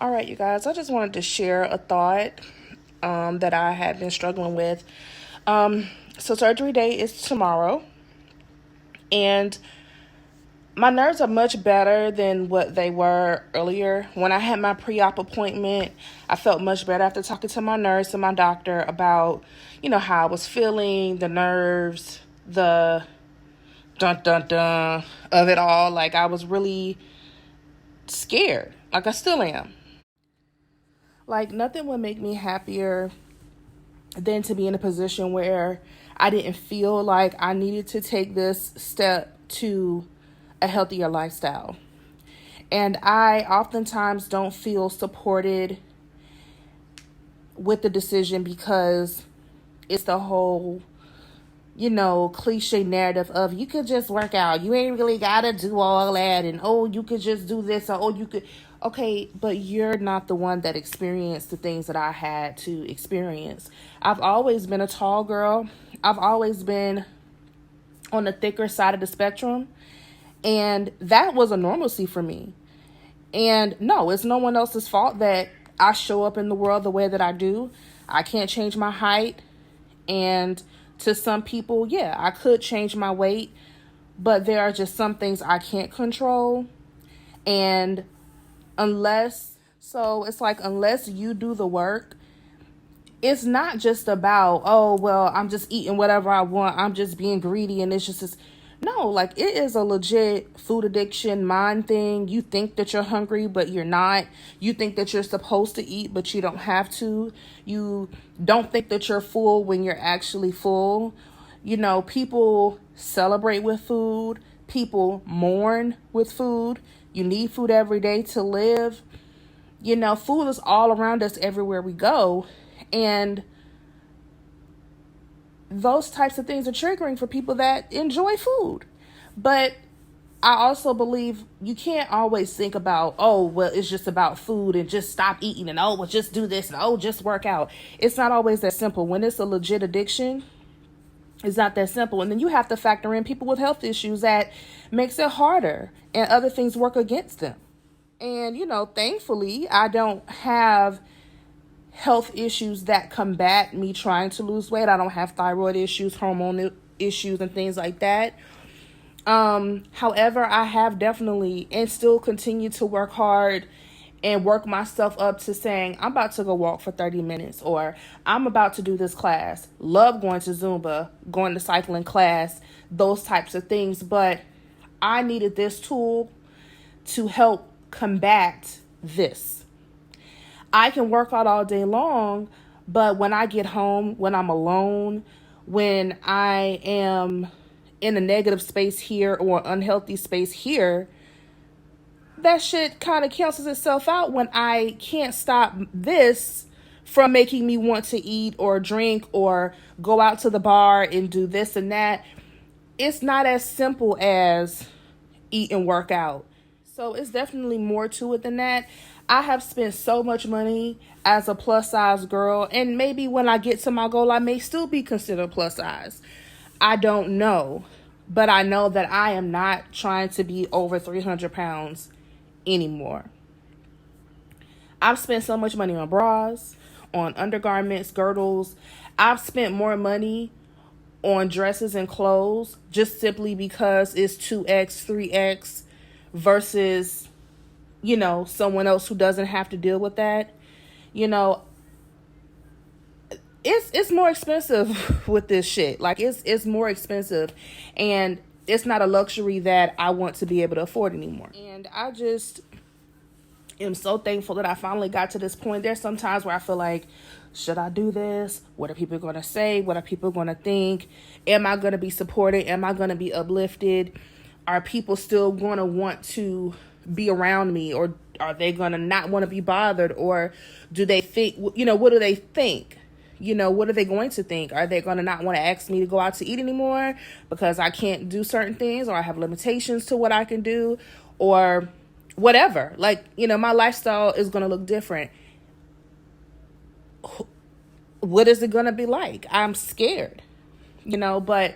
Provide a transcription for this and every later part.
All right, you guys, I just wanted to share a thought that I had been struggling with. So, surgery day is tomorrow, and my nerves are much better than what they were earlier. When I had my pre-op appointment, I felt much better after talking to my nurse and my doctor about, how I was feeling, the nerves, the dun dun dun of it all. Like, I was really scared, like I still am. Like, nothing would make me happier than to be in a position where I didn't feel like I needed to take this step to a healthier lifestyle. And I oftentimes don't feel supported with the decision because it's the whole, cliche narrative of you could just work out. You ain't really got to do all that. And, oh, you could just do this. Or, oh, you could. Okay, but you're not the one that experienced the things that I had to experience. I've always been a tall girl. I've always been on the thicker side of the spectrum. And that was a normalcy for me. And no, it's no one else's fault that I show up in the world the way that I do. I can't change my height. And to some people, yeah, I could change my weight. But there are just some things I can't control. And unless you do the work, it's not just about, oh, well, I'm just eating whatever I want. I'm just being greedy. And it's just this. No, like it is a legit food addiction mind thing. You think that you're hungry, but you're not. You think that you're supposed to eat, but you don't have to. You don't think that you're full when you're actually full. People celebrate with food. People mourn with food. You need food every day to live. Food is all around us everywhere we go. And those types of things are triggering for people that enjoy food. But I also believe you can't always think about, oh, well, it's just about food and just stop eating and, oh, well, just do this and, oh, just work out. It's not always that simple. When it's a legit addiction, it's not that simple. And then you have to factor in people with health issues that makes it harder and other things work against them. And, thankfully, I don't have health issues that combat me trying to lose weight. I don't have thyroid issues, hormone issues, and things like that. However, I have definitely and still continue to work hard and work myself up to saying, I'm about to go walk for 30 minutes, or I'm about to do this class. Love going to Zumba, going to cycling class, those types of things. But I needed this tool to help combat this. I can work out all day long, but when I get home, when I'm alone, when I am in a negative space here or unhealthy space here, that shit kind of cancels itself out when I can't stop this from making me want to eat or drink or go out to the bar and do this and that. It's not as simple as eat and work out. So it's definitely more to it than that. I have spent so much money as a plus size girl, and maybe when I get to my goal, I may still be considered plus size. I don't know, but I know that I am not trying to be over 300 pounds anymore. I've spent so much money on bras, on undergarments, girdles. I've spent more money on dresses and clothes just simply because it's 2X, 3X versus, someone else who doesn't have to deal with that. It's more expensive with this shit. Like it's more expensive, and it's not a luxury that I want to be able to afford anymore. And I just am so thankful that I finally got to this point. There's some times where I feel like, should I do this? What are people going to say? What are people going to think? Am I going to be supported? Am I going to be uplifted? Are people still going to want to be around me, or are they going to not want to be bothered? Or do they think, what do they think? What are they going to think? Are they going to not want to ask me to go out to eat anymore because I can't do certain things, or I have limitations to what I can do, or whatever? Like, my lifestyle is going to look different. What is it going to be like? I'm scared, but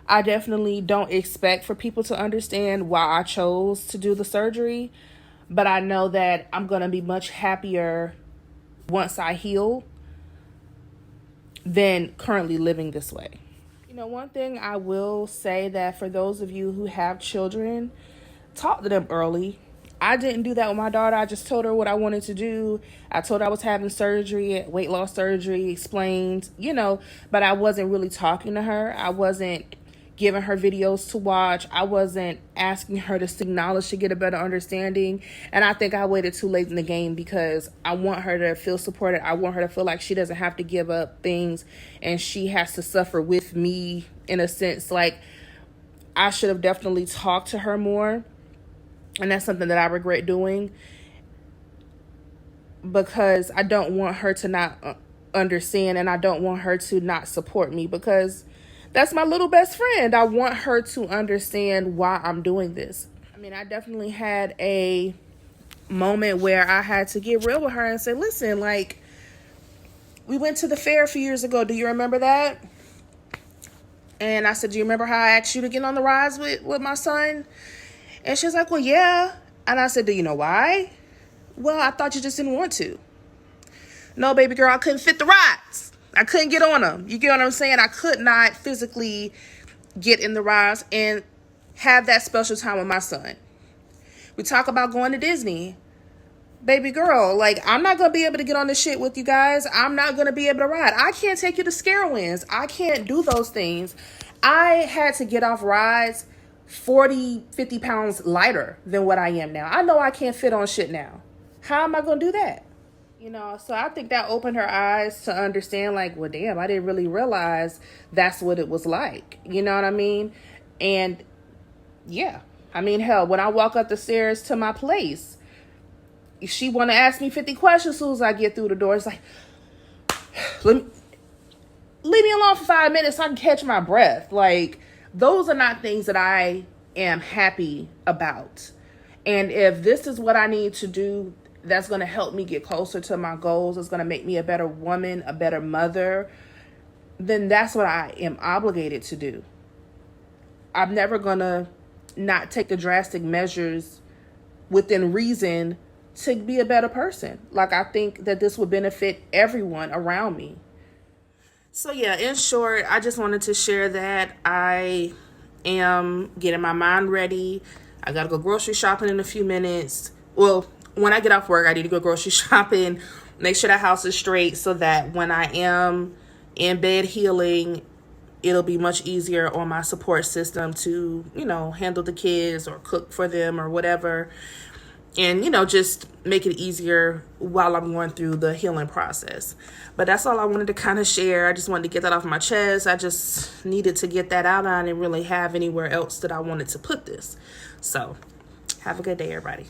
I definitely don't expect for people to understand why I chose to do the surgery. But I know that I'm going to be much happier once I heal than currently living this way. You know, one thing I will say that for those of you who have children, talk to them early. I didn't do that with my daughter. I just told her what I wanted to do. I told her I was having surgery, weight loss surgery, explained, but I wasn't really talking to her. I wasn't giving her videos to watch. I wasn't asking her to seek knowledge to get a better understanding. And I think I waited too late in the game because I want her to feel supported. I want her to feel like she doesn't have to give up things and she has to suffer with me, in a sense. Like, I should have definitely talked to her more. And that's something that I regret doing, because I don't want her to not understand, and I don't want her to not support me, because that's my little best friend. I want her to understand why I'm doing this. I mean, I definitely had a moment where I had to get real with her and say, listen, like, we went to the fair a few years ago. Do you remember that? And I said, do you remember how I asked you to get on the rides with my son? And she's like, well, yeah. And I said, do you know why? Well, I thought you just didn't want to. No, baby girl, I couldn't fit the rides. I couldn't get on them. You get what I'm saying? I could not physically get in the rides and have that special time with my son. We talk about going to Disney. Baby girl, like, I'm not going to be able to get on this shit with you guys. I'm not going to be able to ride. I can't take you to Scarowinds. I can't do those things. I had to get off rides 40, 50 pounds lighter than what I am now. I know I can't fit on shit now. How am I going to do that? So I think that opened her eyes to understand, like, well, damn, I didn't really realize that's what it was like. You know what I mean? And yeah, I mean, hell, when I walk up the stairs to my place, she want to ask me 50 questions as soon as I get through the door. It's like, leave me alone for 5 minutes so I can catch my breath. Like, those are not things that I am happy about. And if this is what I need to do, that's going to help me get closer to my goals, it's going to make me a better woman, a better mother, then that's what I am obligated to do. I'm never going to not take the drastic measures within reason to be a better person. Like, I think that this would benefit everyone around me. So yeah, in short, I just wanted to share that I am getting my mind ready. I got to go grocery shopping in a few minutes. Well, when I get off work, I need to go grocery shopping, make sure the house is straight so that when I am in bed healing, it'll be much easier on my support system to, handle the kids or cook for them or whatever. And, just make it easier while I'm going through the healing process. But that's all I wanted to kind of share. I just wanted to get that off my chest. I just needed to get that out. I didn't really have anywhere else that I wanted to put this. So have a good day, everybody.